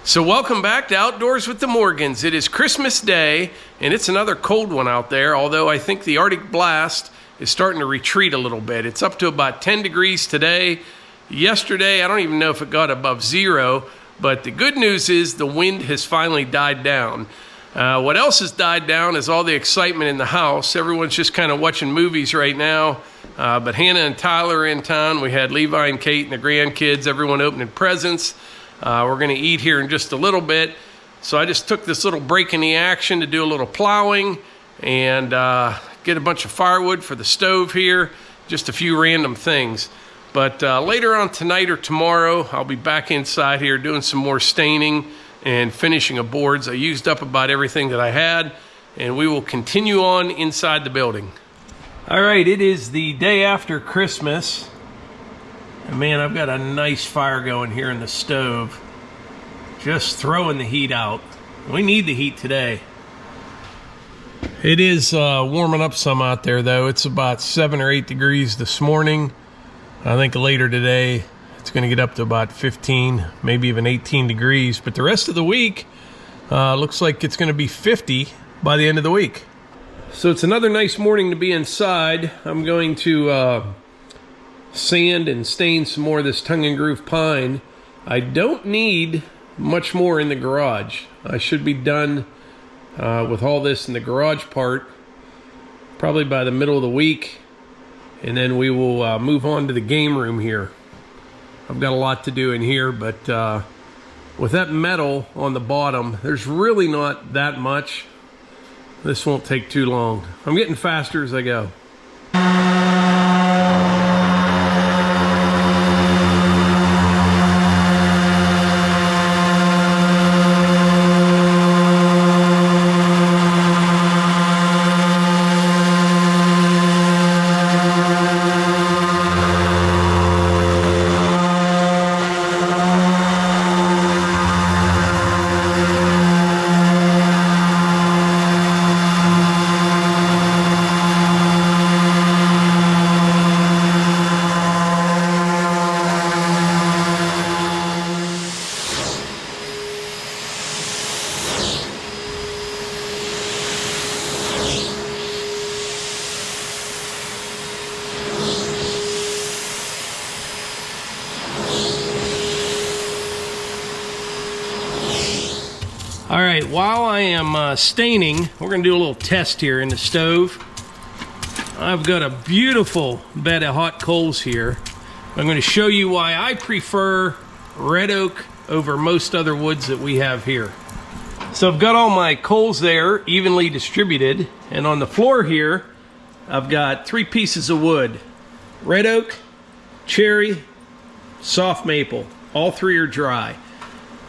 So welcome back to Outdoors with the Morgans. It is Christmas Day, and it's another cold one out there, although I think the Arctic blast is starting to retreat a little bit. It's up to about 10 degrees today. Yesterday, I don't even know if it got above zero, but the good news is the wind has finally died down. What else has died down is all the excitement in the house. Everyone's just kind of watching movies right now, but Hannah and Tyler are in town. We had Levi and Kate and the grandkids, everyone opening presents. We're going to eat here in just a little bit. So I just took this little break in the action to do a little plowing and get a bunch of firewood for the stove here. Just a few random things. But later on tonight or tomorrow, I'll be back inside here doing some more staining and finishing of boards. I used up about everything that I had, and we will continue on inside the building. All right, it is the day after Christmas. And man, I've got a nice fire going here in the stove. Just throwing the heat out. We need the heat today. It is warming up some out there though. It's about 7 or 8 degrees this morning. I think later today it's going to get up to about 15, maybe even 18 degrees. But the rest of the week looks like it's going to be 50 by the end of the week. So it's another nice morning to be inside. I'm going to sand and stain some more of this tongue and groove pine. I don't need much more in the garage. I should be done with all this in the garage part probably by the middle of the week, and then we will move on to the game room here. I've got a lot to do in here, but with that metal on the bottom, there's really not that much. This won't take too long. I'm getting faster as I go. All right, while I am staining, we're gonna do a little test here in the stove. I've got a beautiful bed of hot coals here. I'm gonna show you why I prefer red oak over most other woods that we have here. So I've got all my coals there evenly distributed, and on the floor here, I've got 3 pieces of wood. Red oak, cherry, soft maple. All 3 are dry.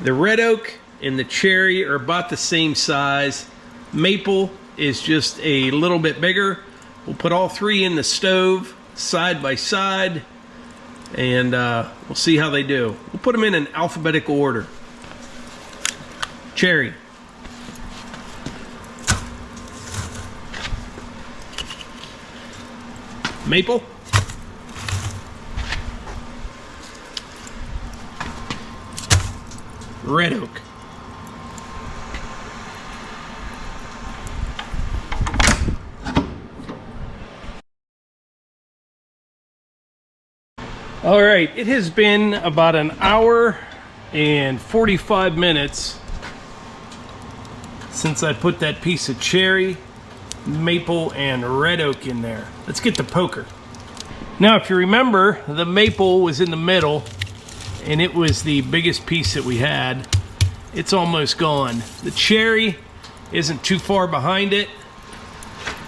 The red oak and the cherry are about the same size. Maple is just a little bit bigger. We'll put all 3 in the stove side by side, and we'll see how they do. We'll put them in an alphabetical order. Cherry. Maple. red oak. All right, it has been about an hour and 45 minutes since I put that piece of cherry, maple, and red oak in there. Let's get the poker. Now, if you remember, the maple was in the middle, and it was the biggest piece that we had. It's almost gone. The cherry isn't too far behind it.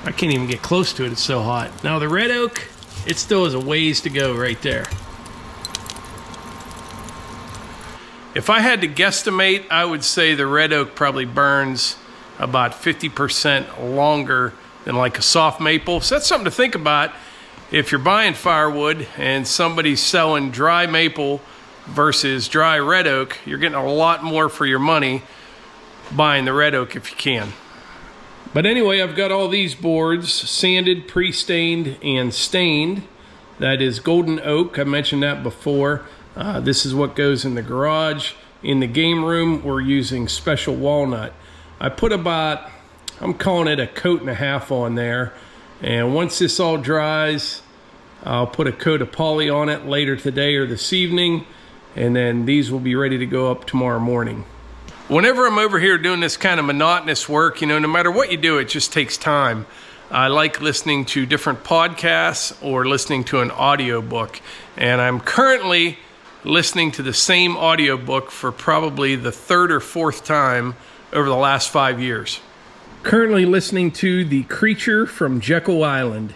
I can't even get close to it, it's so hot. Now the red oak, it still has a ways to go right there. If I had to guesstimate, I would say the red oak probably burns about 50% longer than like a soft maple. So that's something to think about if you're buying firewood and somebody's selling dry maple versus dry red oak. You're getting a lot more for your money buying the red oak if you can. But anyway, I've got all these boards sanded, pre-stained, and stained. That is golden oak. I mentioned that before. This is what goes in the garage. In the game room, we're using special walnut. I put about, I'm calling it a coat and a half on there. And once this all dries, I'll put a coat of poly on it later today or this evening. And then these will be ready to go up tomorrow morning. Whenever I'm over here doing this kind of monotonous work, you know, no matter what you do, it just takes time. I like listening to different podcasts or listening to an audiobook. And I'm currently listening to the same audiobook for probably the third or fourth time over the last 5 years. Currently listening to The Creature from Jekyll Island.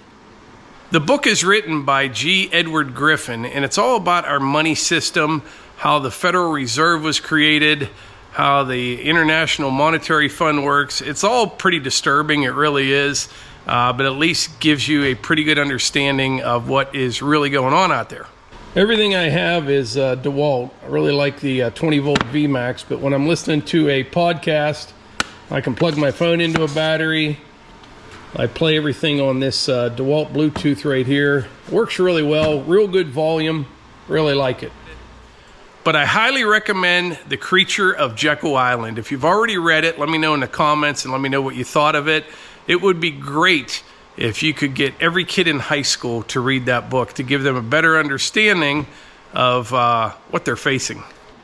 The book is written by G. Edward Griffin, and it's all about our money system, how the Federal Reserve was created, how the International Monetary Fund works. It's all pretty disturbing, it really is, but at least gives you a pretty good understanding of what is really going on out there. Everything I have is DeWalt. I really like the 20 volt VMAX, but when I'm listening to a podcast, I can plug my phone into a battery. I play everything on this DeWalt Bluetooth right here. Works really well, real good volume, really like it. But I highly recommend The Creature of Jekyll Island. If you've already read it, let me know in the comments and let me know what you thought of it. It would be great if you could get every kid in high school to read that book to give them a better understanding of what they're facing.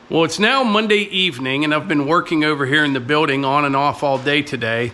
Well, it's now Monday evening, and I've been working over here in the building on and off all day today.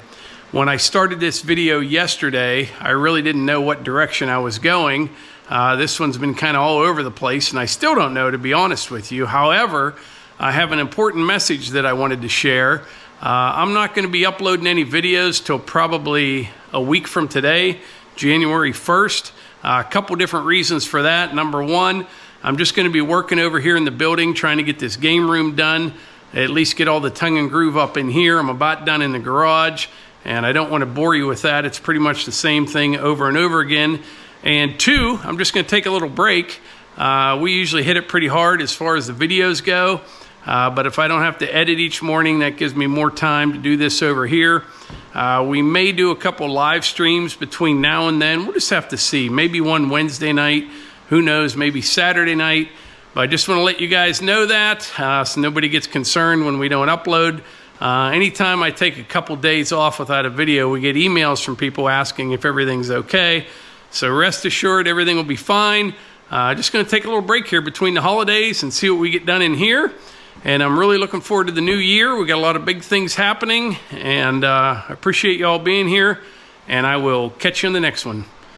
When I started this video yesterday, I really didn't know what direction I was going. This one's been kind of all over the place, and I still don't know, to be honest with you. However, I have an important message that I wanted to share. I'm not going to be uploading any videos till probably a week from today, January 1st. A couple different reasons for that. Number one, I'm just going to be working over here in the building trying to get this game room done, at least get all the tongue and groove up in here. I'm about done in the garage, and I don't want to bore you with that. It's pretty much the same thing over and over again. And two, I'm just going to take a little break. We usually hit it pretty hard as far as the videos go. But if I don't have to edit each morning, that gives me more time to do this over here. We may do a couple live streams between now and then. We'll just have to see. Maybe one Wednesday night. Who knows? Maybe Saturday night. But I just want to let you guys know that so nobody gets concerned when we don't upload. Anytime I take a couple days off without a video, we get emails from people asking if everything's okay. So rest assured, everything will be fine. Just going to take a little break here between the holidays and see what we get done in here. And I'm really looking forward to the new year. We got a lot of big things happening, and I appreciate y'all being here, and I will catch you in the next one.